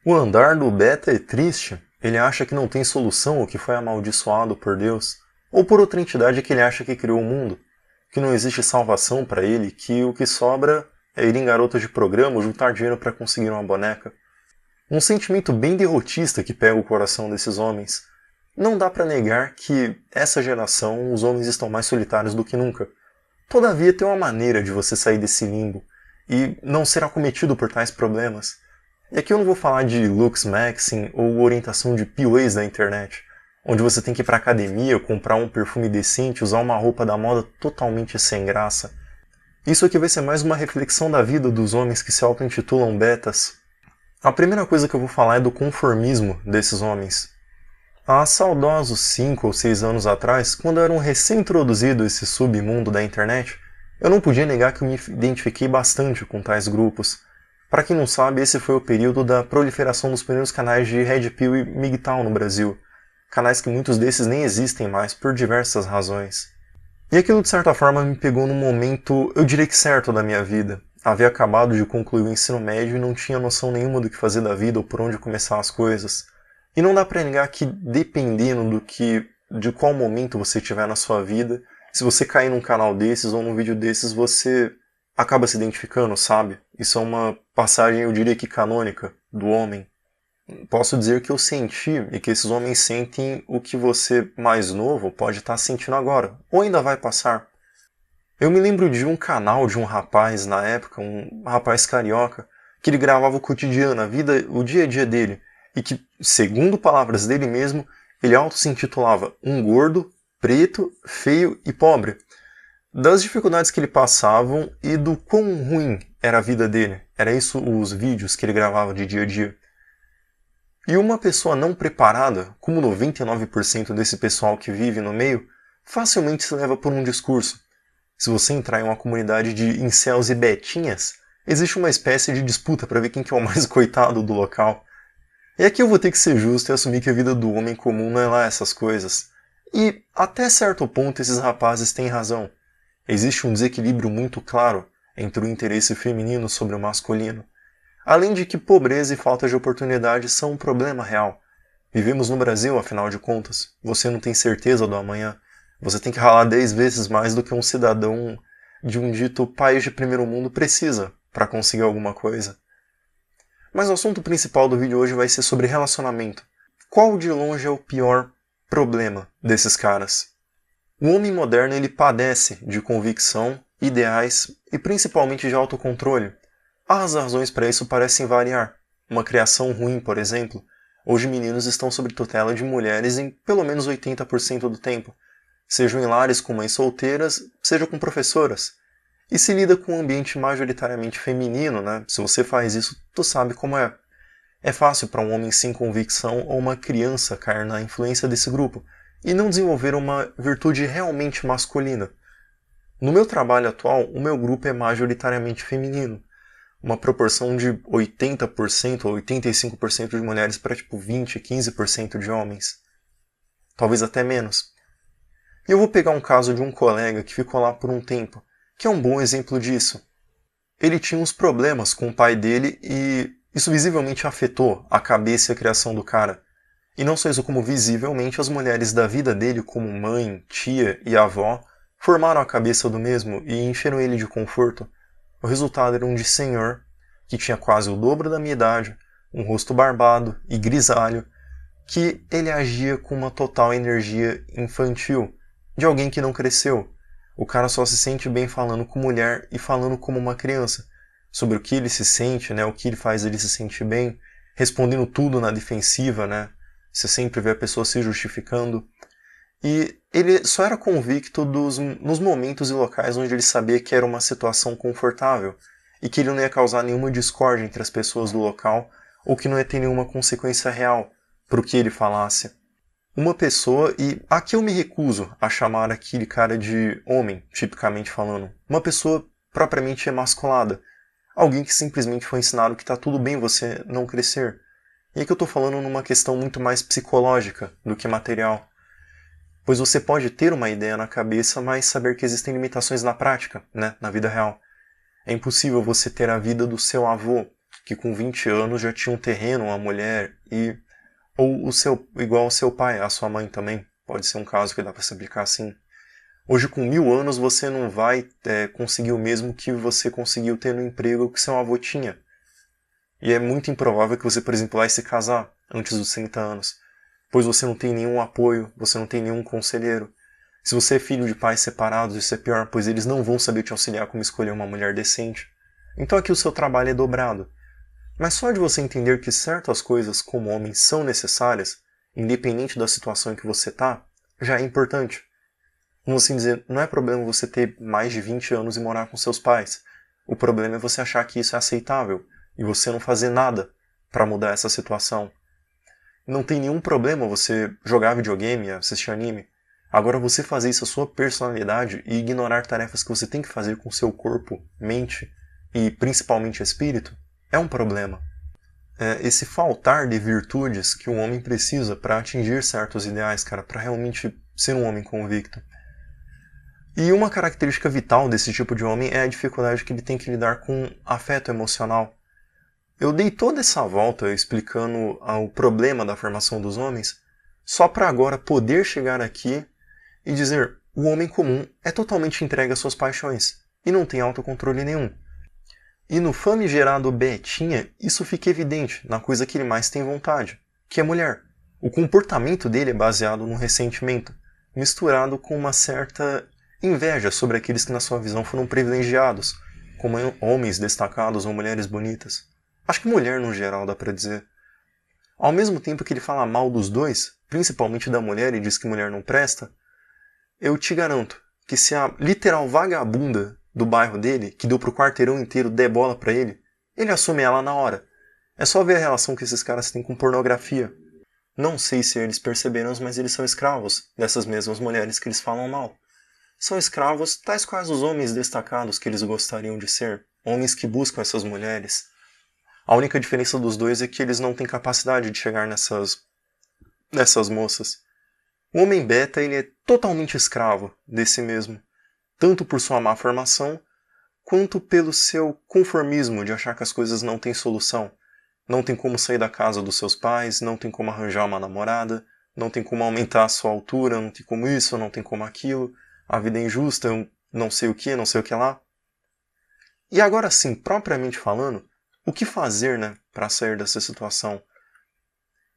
O andar do beta é triste. Ele acha que não tem solução ou que foi amaldiçoado por Deus, ou por outra entidade que ele acha que criou o mundo, que não existe salvação para ele, que o que sobra é ir em garotas de programa ou juntar dinheiro para conseguir uma boneca. Um sentimento bem derrotista que pega o coração desses homens. Não dá para negar que essa geração os homens estão mais solitários do que nunca. Todavia tem uma maneira de você sair desse limbo e não ser acometido por tais problemas. E aqui eu não vou falar de looks maxing ou orientação de POAs da internet, onde você tem que ir pra academia, comprar um perfume decente, usar uma roupa da moda totalmente sem graça. Isso aqui vai ser mais uma reflexão da vida dos homens que se auto-intitulam betas. A primeira coisa que eu vou falar é do conformismo desses homens. Há saudosos 5 ou 6 anos atrás, quando era um recém-introduzido esse submundo da internet, eu não podia negar que eu me identifiquei bastante com tais grupos. Para quem não sabe, esse foi o período da proliferação dos primeiros canais de Red Pill e MGTOW no Brasil. Canais que muitos desses nem existem mais, por diversas razões. E aquilo de certa forma me pegou num momento, eu diria que certo da minha vida. Havia acabado de concluir o ensino médio e não tinha noção nenhuma do que fazer da vida ou por onde começar as coisas. E não dá pra negar que dependendo de qual momento você estiver na sua vida, se você cair num canal desses ou num vídeo desses, você acaba se identificando, sabe? Isso é uma passagem, eu diria que canônica, do homem. Posso dizer que eu senti e que esses homens sentem o que você, mais novo, pode estar sentindo agora, ou ainda vai passar. Eu me lembro de um canal de um rapaz, na época, um rapaz carioca, que ele gravava o cotidiano, a vida, o dia a dia dele, e que, segundo palavras dele mesmo, ele se intitulava um gordo, preto, feio e pobre. Das dificuldades que ele passavam e do quão ruim era a vida dele. Era isso os vídeos que ele gravava de dia a dia. E uma pessoa não preparada, como 99% desse pessoal que vive no meio, facilmente se leva por um discurso. Se você entrar em uma comunidade de incels e betinhas, existe uma espécie de disputa para ver quem que é o mais coitado do local. E aqui eu vou ter que ser justo e assumir que a vida do homem comum não é lá essas coisas. E, até certo ponto, esses rapazes têm razão. Existe um desequilíbrio muito claro entre o interesse feminino sobre o masculino. Além de que pobreza e falta de oportunidade são um problema real. Vivemos no Brasil, afinal de contas. Você não tem certeza do amanhã. Você tem que ralar 10 vezes mais do que um cidadão de um dito país de primeiro mundo precisa para conseguir alguma coisa. Mas o assunto principal do vídeo hoje vai ser sobre relacionamento. Qual de longe é o pior problema desses caras? O homem moderno ele padece de convicção, ideais e principalmente de autocontrole. As razões para isso parecem variar. Uma criação ruim, por exemplo. Hoje meninos estão sob tutela de mulheres em pelo menos 80% do tempo. Sejam em lares com mães solteiras, seja com professoras. E se lida com um ambiente majoritariamente feminino, né? Se você faz isso, tu sabe como é. É fácil para um homem sem convicção ou uma criança cair na influência desse grupo e não desenvolver uma virtude realmente masculina. No meu trabalho atual, o meu grupo é majoritariamente feminino. Uma proporção de 80% ou 85% de mulheres para tipo 20, 15% de homens. Talvez até menos. E eu vou pegar um caso de um colega que ficou lá por um tempo, que é um bom exemplo disso. Ele tinha uns problemas com o pai dele e isso visivelmente afetou a cabeça e a criação do cara. E não só isso, como visivelmente as mulheres da vida dele, como mãe, tia e avó, formaram a cabeça do mesmo e encheram ele de conforto. O resultado era um de senhor, que tinha quase o dobro da minha idade, um rosto barbado e grisalho, que ele agia com uma total energia infantil, de alguém que não cresceu. O cara só se sente bem falando com mulher e falando como uma criança, sobre o que ele se sente, né, o que ele faz ele se sentir bem, respondendo tudo na defensiva, né? Você sempre vê a pessoa se justificando. E ele só era convicto nos momentos e locais onde ele sabia que era uma situação confortável e que ele não ia causar nenhuma discórdia entre as pessoas do local ou que não ia ter nenhuma consequência real para o que ele falasse. Uma pessoa, e aqui eu me recuso a chamar aquele cara de homem, tipicamente falando, uma pessoa propriamente emasculada, alguém que simplesmente foi ensinado que está tudo bem você não crescer. E aqui eu estou falando numa questão muito mais psicológica do que material. Pois você pode ter uma ideia na cabeça, mas saber que existem limitações na prática, né, na vida real. É impossível você ter a vida do seu avô, que com 20 anos já tinha um terreno, uma mulher, ou igual o seu pai, a sua mãe também, pode ser um caso que dá para se aplicar assim. Hoje, com 1000 anos, você não vai conseguir o mesmo que você conseguiu ter no emprego que seu avô tinha. E é muito improvável que você, por exemplo, vai se casar antes dos 30 anos, pois você não tem nenhum apoio, você não tem nenhum conselheiro. Se você é filho de pais separados, isso é pior, pois eles não vão saber te auxiliar como escolher uma mulher decente. Então aqui o seu trabalho é dobrado. Mas só de você entender que certas coisas como homem são necessárias, independente da situação em que você está, já é importante. Como assim dizer, não é problema você ter mais de 20 anos e morar com seus pais. O problema é você achar que isso é aceitável e você não fazer nada para mudar essa situação. Não tem nenhum problema você jogar videogame, assistir anime. Agora você fazer isso a sua personalidade e ignorar tarefas que você tem que fazer com seu corpo, mente e principalmente espírito é um problema. É esse faltar de virtudes que um homem precisa para atingir certos ideais, cara, para realmente ser um homem convicto. E uma característica vital desse tipo de homem é a dificuldade que ele tem que lidar com afeto emocional. Eu dei toda essa volta explicando o problema da formação dos homens, só para agora poder chegar aqui e dizer: o homem comum é totalmente entregue às suas paixões e não tem autocontrole nenhum. E no famigerado Betinha, isso fica evidente na coisa que ele mais tem vontade, que é mulher. O comportamento dele é baseado no ressentimento, misturado com uma certa inveja sobre aqueles que na sua visão foram privilegiados, como homens destacados ou mulheres bonitas. Acho que mulher no geral dá pra dizer. Ao mesmo tempo que ele fala mal dos dois, principalmente da mulher e diz que mulher não presta, eu te garanto que se a literal vagabunda do bairro dele, que deu pro quarteirão inteiro, der bola pra ele, ele assume ela na hora. É só ver a relação que esses caras têm com pornografia. Não sei se eles perceberam, mas eles são escravos dessas mesmas mulheres que eles falam mal. São escravos tais quais os homens destacados que eles gostariam de ser, homens que buscam essas mulheres. A única diferença dos dois é que eles não têm capacidade de chegar nessas moças. O homem beta ele é totalmente escravo desse mesmo, tanto por sua má formação, quanto pelo seu conformismo de achar que as coisas não têm solução. Não tem como sair da casa dos seus pais, não tem como arranjar uma namorada, não tem como aumentar a sua altura, não tem como isso, não tem como aquilo. A vida é injusta, eu não sei o que, não sei o que lá. E agora sim, propriamente falando, o que fazer, né, para sair dessa situação?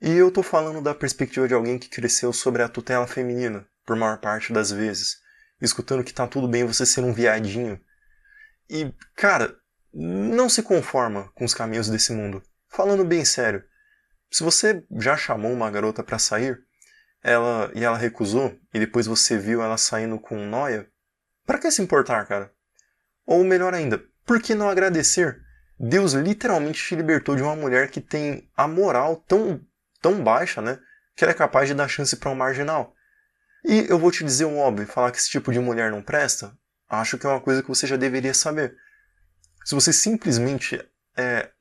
E eu tô falando da perspectiva de alguém que cresceu sobre a tutela feminina, por maior parte das vezes, escutando que tá tudo bem você ser um viadinho. E, cara, não se conforma com os caminhos desse mundo. Falando bem sério, se você já chamou uma garota pra sair, ela recusou, e depois você viu ela saindo com um nóia, pra que se importar, cara? Ou melhor ainda, por que não agradecer? Deus literalmente te libertou de uma mulher que tem a moral tão baixa, né, que ela é capaz de dar chance pra um marginal. E eu vou te dizer o óbvio, falar que esse tipo de mulher não presta, acho que é uma coisa que você já deveria saber. Se você simplesmente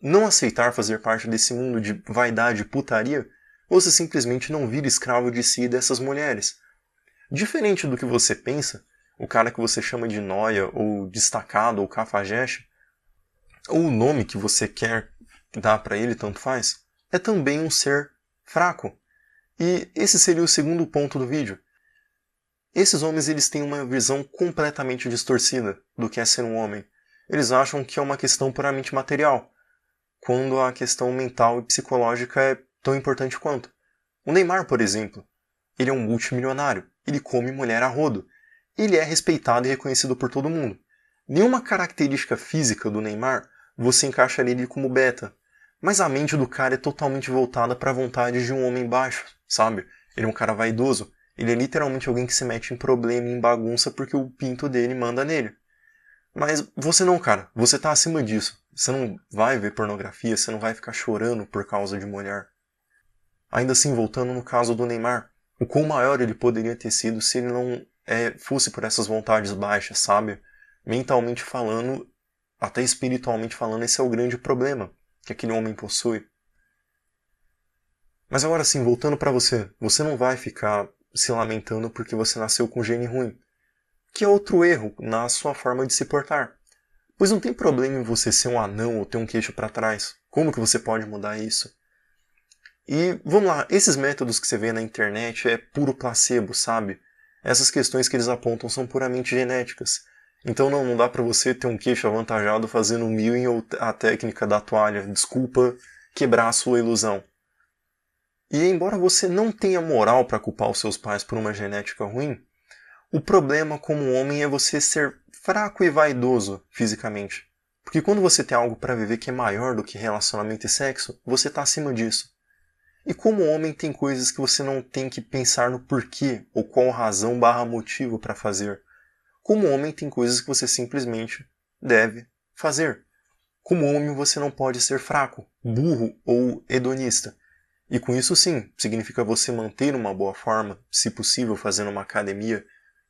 não aceitar fazer parte desse mundo de vaidade e putaria, você simplesmente não vira escravo de si e dessas mulheres. Diferente do que você pensa, o cara que você chama de nóia, ou destacado, ou cafajeste, ou o nome que você quer dar para ele, tanto faz, é também um ser fraco. E esse seria o segundo ponto do vídeo. Esses homens eles têm uma visão completamente distorcida do que é ser um homem. Eles acham que é uma questão puramente material, quando a questão mental e psicológica é tão importante quanto. O Neymar, por exemplo, ele é um multimilionário, ele come mulher a rodo, ele é respeitado e reconhecido por todo mundo. Nenhuma característica física do Neymar você encaixa nele como beta, mas a mente do cara é totalmente voltada para a vontade de um homem baixo, sabe? Ele é um cara vaidoso, ele é literalmente alguém que se mete em problema e em bagunça porque o pinto dele manda nele. Mas você não, cara, você tá acima disso. Você não vai ver pornografia, você não vai ficar chorando por causa de mulher. Ainda assim, voltando no caso do Neymar, o quão maior ele poderia ter sido se ele não fosse por essas vontades baixas, sabe? Mentalmente falando, até espiritualmente falando, esse é o grande problema que aquele homem possui. Mas agora sim, voltando pra você, você não vai ficar se lamentando porque você nasceu com gene ruim, que é outro erro na sua forma de se portar. Pois não tem problema em você ser um anão ou ter um queixo para trás. Como que você pode mudar isso? E vamos lá, esses métodos que você vê na internet é puro placebo, sabe? Essas questões que eles apontam são puramente genéticas. Então não dá pra você ter um queixo avantajado fazendo um milling ou a técnica da toalha. Desculpa quebrar a sua ilusão. E embora você não tenha moral para culpar os seus pais por uma genética ruim, o problema como homem é você ser fraco e vaidoso fisicamente. Porque quando você tem algo para viver que é maior do que relacionamento e sexo, você está acima disso. E como homem tem coisas que você não tem que pensar no porquê ou qual razão barra motivo para fazer. Como homem tem coisas que você simplesmente deve fazer. Como homem você não pode ser fraco, burro ou hedonista. E com isso sim, significa você manter uma boa forma, se possível fazendo uma academia,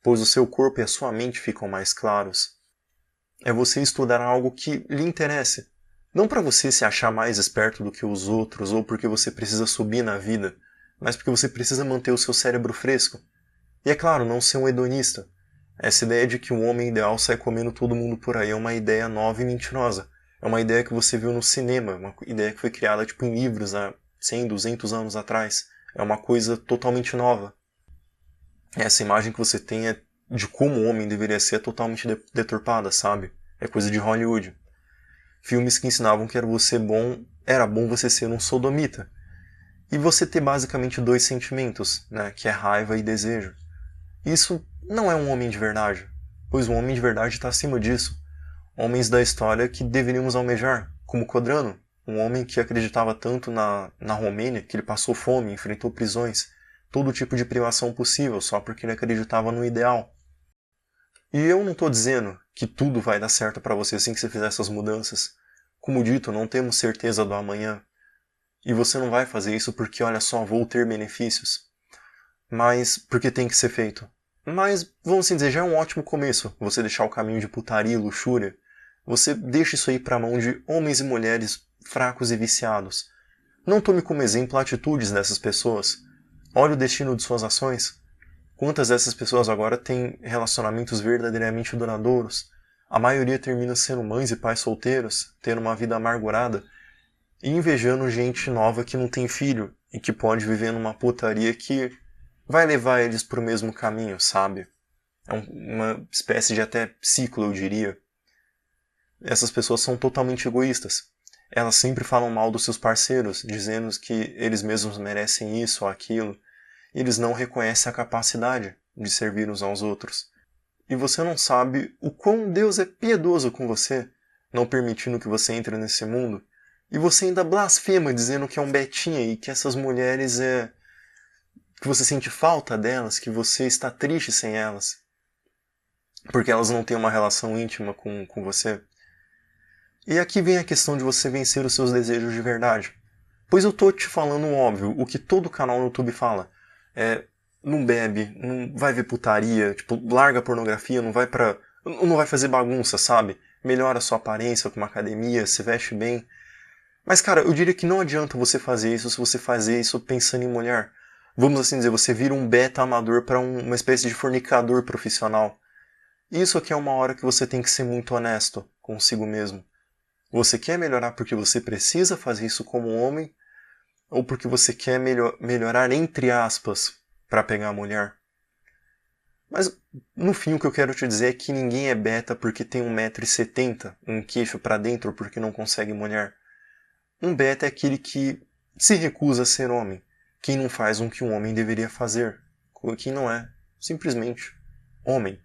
pois o seu corpo e a sua mente ficam mais claros. É você estudar algo que lhe interesse. Não para você se achar mais esperto do que os outros ou porque você precisa subir na vida, mas porque você precisa manter o seu cérebro fresco. E é claro, não ser um hedonista. Essa ideia de que um homem ideal sai comendo todo mundo por aí é uma ideia nova e mentirosa. É uma ideia que você viu no cinema, uma ideia que foi criada tipo em livros há 100, 200 anos atrás. É uma coisa totalmente nova. Essa imagem que você tem de como o homem deveria ser é totalmente deturpada, sabe? É coisa de Hollywood. Filmes que ensinavam que era bom você ser um sodomita. E você ter basicamente dois sentimentos, né, que é raiva e desejo. Isso não é um homem de verdade, pois um homem de verdade está acima disso. Homens da história que deveríamos almejar, como Codrano, um homem que acreditava tanto na Romênia que ele passou fome, enfrentou prisões, todo tipo de privação possível só porque ele acreditava no ideal. E eu não estou dizendo que tudo vai dar certo para você assim que você fizer essas mudanças. Como dito, não temos certeza do amanhã. E você não vai fazer isso porque, olha só, vou ter benefícios. Mas porque tem que ser feito. Mas, vamos assim dizer, já é um ótimo começo você deixar o caminho de putaria e luxúria. Você deixa isso aí para a mão de homens e mulheres fracos e viciados. Não tome como exemplo atitudes dessas pessoas. Olhe o destino de suas ações. Quantas dessas pessoas agora têm relacionamentos verdadeiramente duradouros? A maioria termina sendo mães e pais solteiros, tendo uma vida amargurada, e invejando gente nova que não tem filho e que pode viver numa putaria que vai levar eles para o mesmo caminho, sabe? É uma espécie de até ciclo, eu diria. Essas pessoas são totalmente egoístas. Elas sempre falam mal dos seus parceiros, dizendo que eles mesmos merecem isso ou aquilo. E eles não reconhecem a capacidade de servir uns aos outros. E você não sabe o quão Deus é piedoso com você, não permitindo que você entre nesse mundo. E você ainda blasfema dizendo que é um betinha e que essas mulheres que você sente falta delas, que você está triste sem elas. Porque elas não têm uma relação íntima com você. E aqui vem a questão de você vencer os seus desejos de verdade. Pois eu tô te falando o óbvio, o que todo canal no YouTube fala. Não bebe, não vai ver putaria, tipo, larga a pornografia, não vai fazer bagunça, sabe? Melhora a sua aparência com uma academia, se veste bem. Mas, cara, eu diria que não adianta você fazer isso se você fazer isso pensando em mulher. Vamos assim dizer, você vira um beta amador para uma espécie de fornicador profissional. Isso aqui é uma hora que você tem que ser muito honesto consigo mesmo. Você quer melhorar porque você precisa fazer isso como homem? Ou porque você quer melhorar entre aspas para pegar a mulher? Mas, no fim, o que eu quero te dizer é que ninguém é beta porque tem 1,70 m, um queixo para dentro porque não consegue mulher. Um beta é aquele que se recusa a ser homem. Quem não faz o que um homem deveria fazer. Quem não é, simplesmente, homem.